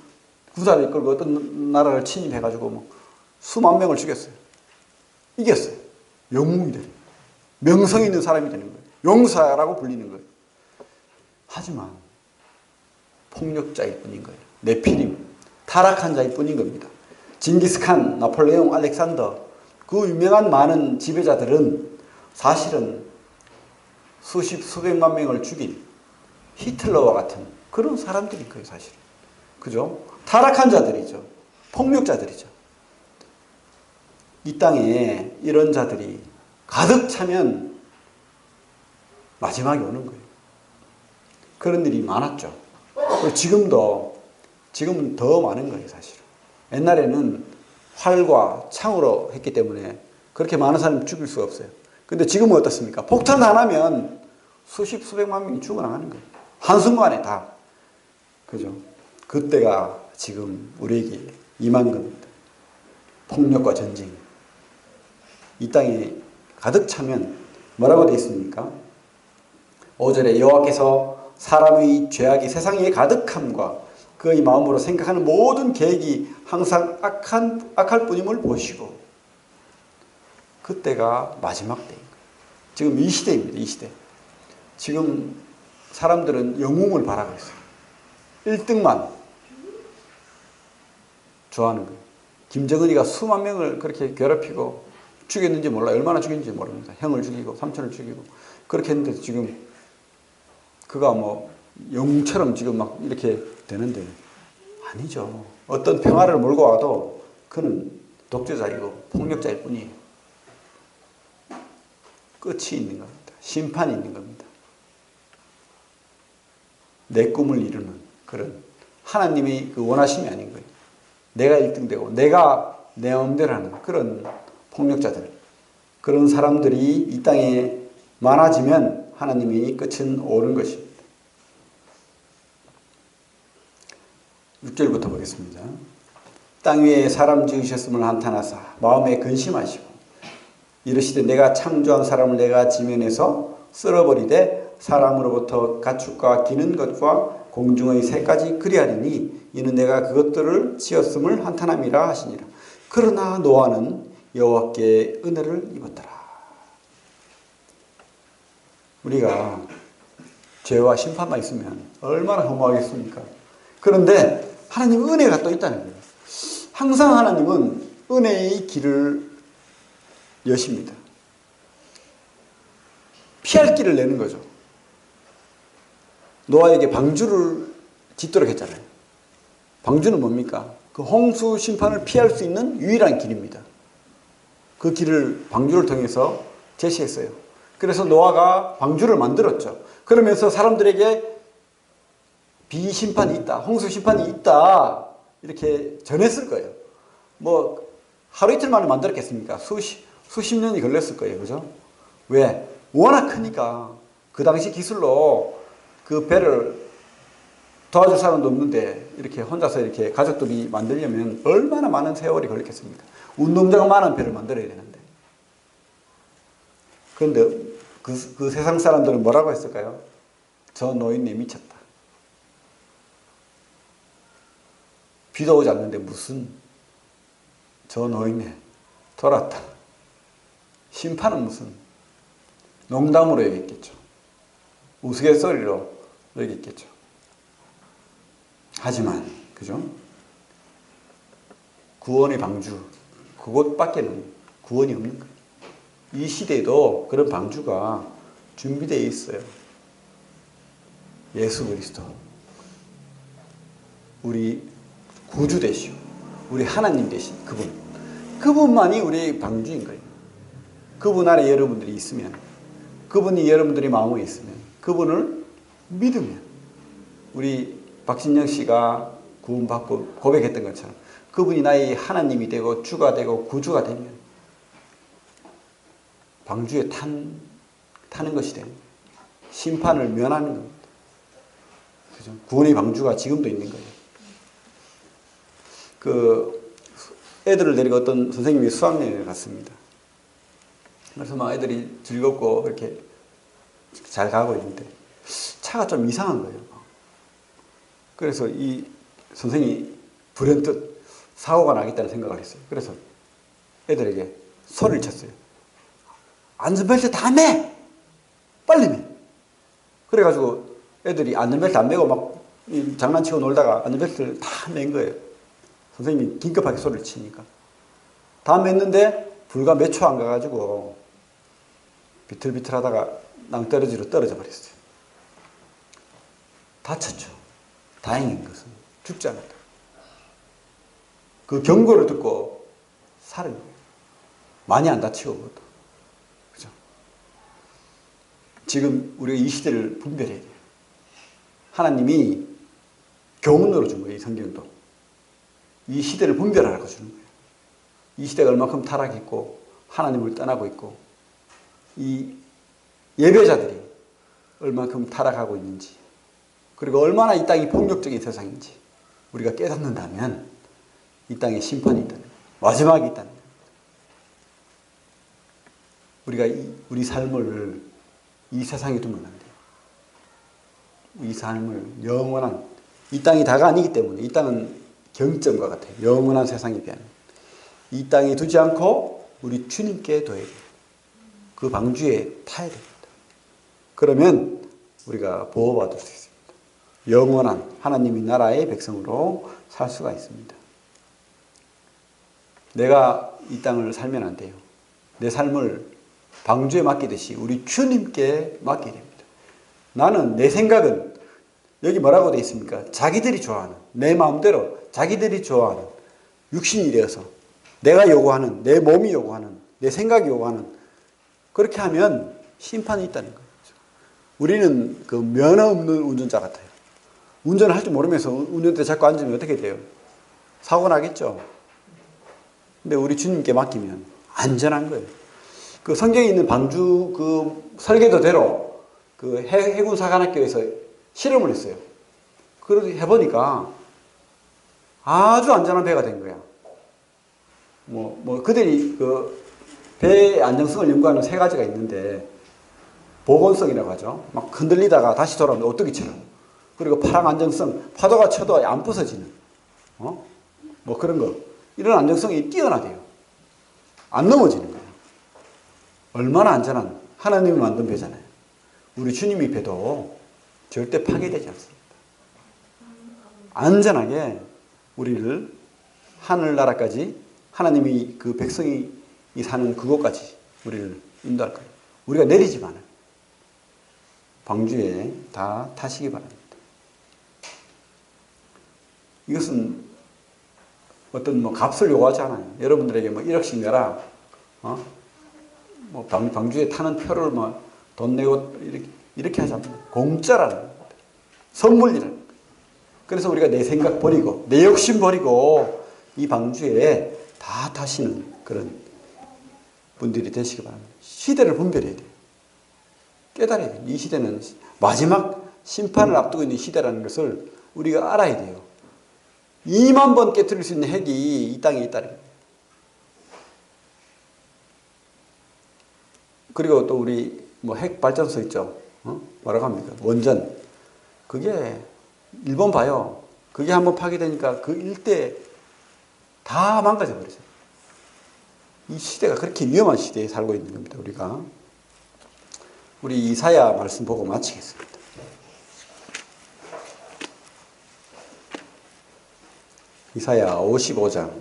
군사를 이끌고 어떤 나라를 침입해가지고 뭐 수만 명을 죽였어요. 이겼어요. 영웅이 되는 거예요. 명성 있는 사람이 되는 거예요. 용사라고 불리는 거예요. 하지만 폭력자일 뿐인 거예요. 네피림, 타락한 자일 뿐인 겁니다. 징기스칸, 나폴레옹, 알렉산더 그 유명한 많은 지배자들은 사실은 수백만 명을 죽인 히틀러와 같은 그런 사람들인 거예요. 사실은. 그죠? 타락한 자들이죠. 폭력자들이죠. 이 땅에 이런 자들이 가득 차면 마지막이 오는 거예요. 그런 일이 많았죠. 그리고 지금은 더 많은 거예요, 사실은. 옛날에는 활과 창으로 했기 때문에 그렇게 많은 사람을 죽일 수가 없어요. 근데 지금은 어떻습니까? 폭탄 하나면 수백만 명이 죽어나가는 거예요. 한순간에 다. 그죠? 그때가 지금 우리에게 임한 겁니다. 폭력과 전쟁. 이 땅에 가득 차면 뭐라고 되어 있습니까? 5절에 여호와께서 사람의 죄악이 세상에 가득함과 그의 마음으로 생각하는 모든 계획이 항상 악할 뿐임을 보시고 그때가 마지막 때인 거예요. 지금 이 시대입니다. 이 시대. 지금 사람들은 영웅을 바라고 있어요. 1등만 좋아하는 거예요. 김정은이가 수만 명을 그렇게 괴롭히고 죽였는지 몰라요. 얼마나 죽였는지 모릅니다. 형을 죽이고 삼촌을 죽이고 그렇게 했는데 지금 그가 뭐 영웅처럼 지금 막 이렇게 되는데 아니죠. 어떤 평화를 몰고 와도 그는 독재자이고 폭력자일 뿐이에요. 끝이 있는 겁니다. 심판이 있는 겁니다. 내 꿈을 이루는 그런 하나님의 그 원하심이 아닌 거예요. 내가 1등 되고 내가 내 마음대로 하는 그런 폭력자들, 그런 사람들이 이 땅에 많아지면 하나님이 끝은 오는 것입니다. 6절부터 보겠습니다. 땅 위에 사람 지으셨음을 한탄하사 마음에 근심하시고 이르시되 내가 창조한 사람을 내가 지면에서 쓸어버리되 사람으로부터 가축과 기는 것과 공중의 새까지 그리하리니 이는 내가 그것들을 지었음을 한탄함이라 하시니라. 그러나 노아는 여호와께 은혜를 입었더라. 우리가 죄와 심판만 있으면 얼마나 허무하겠습니까? 그런데 하나님 은혜가 또 있다는 거예요. 항상 하나님은 은혜의 길을 여십니다. 피할 길을 내는 거죠. 노아에게 방주를 짓도록 했잖아요. 방주는 뭡니까? 그 홍수 심판을 피할 수 있는 유일한 길입니다. 그 길을 방주를 통해서 제시했어요. 그래서 노아가 방주를 만들었죠. 그러면서 사람들에게 비심판이 있다, 홍수 심판이 있다 이렇게 전했을 거예요. 뭐 하루 이틀 만에 만들었겠습니까? 수십 년이 걸렸을 거예요. 그죠? 왜? 워낙 크니까 그 당시 기술로 그 배를 도와줄 사람도 없는데 이렇게 혼자서 이렇게 가족들이 만들려면 얼마나 많은 세월이 걸렸겠습니까? 운동장은 많은 배를 만들어야 되는데. 그런데 그 세상 사람들은 뭐라고 했을까요? 저 노인네 미쳤다. 비도 오지 않는데 무슨 저 노인네 돌았다. 심판은 무슨 농담으로 얘기했겠죠. 우스갯소리로 얘기했겠죠. 하지만 그죠? 구원의 방주 그것밖에는 구원이 없는 거예요. 이 시대에도 그런 방주가 준비되어 있어요. 예수 그리스도 우리 구주 되시오. 우리 하나님 되신 그분만이 우리의 방주인 거예요. 그분 안에 여러분들이 있으면, 그분이 여러분들의 마음에 있으면, 그분을 믿으면, 우리 박진영 씨가 구원받고 고백했던 것처럼 그분이 나의 하나님이 되고 주가 되고 구주가 되면 방주에 타는 것이 되는 거예요. 심판을 면하는 겁니다. 그죠? 구원의 방주가 지금도 있는 거예요. 그 애들을 데리고 어떤 선생님이 수학여행을 갔습니다. 그래서 막 애들이 즐겁고 이렇게 잘 가고 있는데 차가 좀 이상한 거예요. 그래서 이 선생님이 불현듯 사고가 나겠다는 생각을 했어요. 그래서 애들에게 소리를 쳤어요. 안전벨트 다 매! 빨리 매! 그래가지고 애들이 안전벨트 안 매고 막 장난치고 놀다가 안전벨트를 다 맨 거예요. 선생님이 긴급하게 소리를 치니까. 다 맸는데 불과 몇 초 안 가가지고 비틀비틀 하다가 낭떠러지로 떨어져 버렸어요. 다쳤죠. 다행인 것은 죽지 않았다. 그 경고를 듣고 살은 거예요. 많이 안 다치고 그것도. 그죠? 지금 우리가 이 시대를 분별해야 돼요. 하나님이 교훈으로 준 거예요. 이 성경도. 이 시대를 분별하라고 주는 거예요. 이 시대가 얼마큼 타락했고 하나님을 떠나고 있고 이 예배자들이 얼마큼 타락하고 있는지 그리고 얼마나 이 땅이 폭력적인 세상인지 우리가 깨닫는다면 이 땅에 심판이 있다는 거예요. 마지막이 있다는 거예요. 우리가 우리 삶을 이 세상에 두면 안 돼요. 이 삶을 영원한 이 땅이 다가 아니기 때문에 이 땅은 경점과 같아요. 영원한 세상에 비하면 이 땅에 두지 않고 우리 주님께 둬야 돼요. 그 방주에 타야 됩니다. 그러면 우리가 보호받을 수 있습니다. 영원한 하나님의 나라의 백성으로 살 수가 있습니다. 내가 이 땅을 살면 안 돼요. 내 삶을 방주에 맡기듯이 우리 주님께 맡겨야 됩니다. 나는 내 생각은 여기 뭐라고 되어 있습니까? 자기들이 좋아하는 내 마음대로 자기들이 좋아하는 육신이 되어서 내가 요구하는 내 몸이 요구하는 내 생각이 요구하는 그렇게 하면 심판이 있다는 거예요. 우리는 그 면허 없는 운전자 같아요. 운전을 할 줄 모르면서 운전대에 자꾸 앉으면 어떻게 돼요? 사고 나겠죠. 근데 우리 주님께 맡기면 안전한 거예요. 그 성경에 있는 방주 그 설계도대로 그 해군사관학교에서 실험을 했어요. 그래서 해보니까 아주 안전한 배가 된 거야. 그들이 그 배의 안정성을 연구하는 세 가지가 있는데 보건성이라고 하죠. 막 흔들리다가 다시 돌아오면 오뚜기처럼. 그리고 파랑 안정성, 파도가 쳐도 안 부서지는. 그런 거. 이런 안정성이 뛰어나대요. 안 넘어지는 거예요. 얼마나 안전한 하나님이 만든 배잖아요. 우리 주님의 배도 절대 파괴되지 않습니다. 안전하게 우리를 하늘나라까지 하나님이 그 백성이 사는 그곳까지 우리를 인도할 거예요. 우리가 내리지만 방주에 다 타시기 바랍니다. 이것은 어떤 값을 요구하지 않아요. 여러분들에게 1억씩 내라. 방주에 타는 표를 돈 내고 이렇게 하지 않습니다. 공짜라는 겁니다. 선물이라는 거예요. 그래서 우리가 내 생각 버리고 내 욕심 버리고 이 방주에 다 타시는 그런 분들이 되시기 바랍니다. 시대를 분별해야 돼요. 깨달아야 돼요. 이 시대는 마지막 심판을 앞두고 있는 시대라는 것을 우리가 알아야 돼요. 2만 번 깨트릴 수 있는 핵이 이 땅에 있다는 거예요. 그리고 또 우리 핵 발전소 있죠. 뭐라고 합니까? 원전. 그게 일본 봐요. 그게 한번 파괴되니까 그 일대 다 망가져 버리죠. 이 시대가 그렇게 위험한 시대에 살고 있는 겁니다. 우리 이사야 말씀 보고 마치겠습니다. 이사야 55장.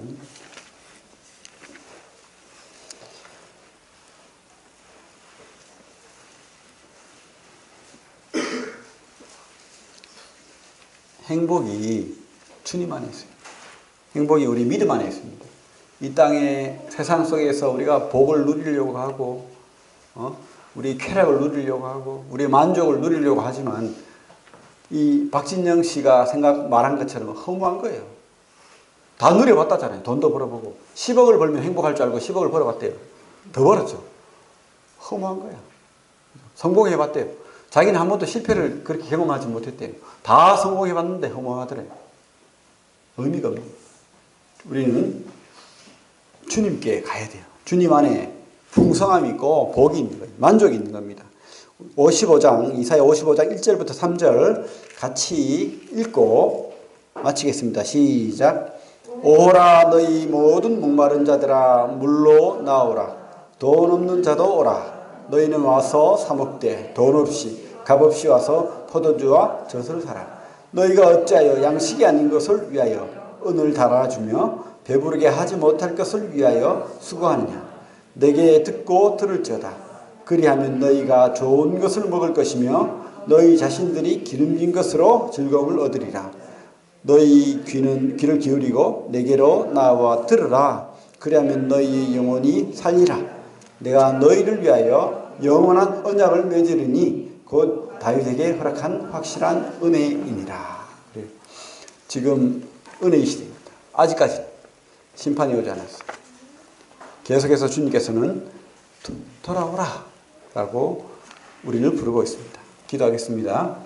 행복이 주님 안에 있어요. 행복이 우리 믿음 안에 있습니다. 이 땅의 세상 속에서 우리가 복을 누리려고 하고, 우리 쾌락을 누리려고 하고, 우리 만족을 누리려고 하지만, 이 박진영 씨가 말한 것처럼 허무한 거예요. 다 누려봤다잖아요. 돈도 벌어보고. 10억을 벌면 행복할 줄 알고 10억을 벌어봤대요. 더 벌었죠. 허무한 거야. 성공해봤대요. 자기는 한 번도 실패를 그렇게 경험하지 못했대요. 다 성공해봤는데 허무하더래요. 의미가 없는 거예요. 우리는 주님께 가야 돼요. 주님 안에 풍성함이 있고 복이 있는 거예요. 만족이 있는 겁니다. 55장, 이사야 55장 1절부터 3절 같이 읽고 마치겠습니다. 시작. 오라 너희 모든 목마른 자들아 물로 나오라. 돈 없는 자도 오라. 너희는 와서 사 먹되 돈 없이 값없이 와서 포도주와 젖을 사라. 너희가 어찌하여 양식이 아닌 것을 위하여 은을 달아주며 배부르게 하지 못할 것을 위하여 수고하느냐. 내게 듣고 들을지어다. 그리하면 너희가 좋은 것을 먹을 것이며 너희 자신들이 기름진 것으로 즐거움을 얻으리라. 너희 귀를 기울이고 내게로 나와 들으라. 그리하면 너희의 영혼이 살리라. 내가 너희를 위하여 영원한 언약을 맺으리니 곧 다윗에게 허락한 확실한 은혜이니라. 지금 은혜의 시대입니다. 아직까지 심판이 오지 않았어요. 계속해서 주님께서는 돌아오라 라고 우리를 부르고 있습니다. 기도하겠습니다.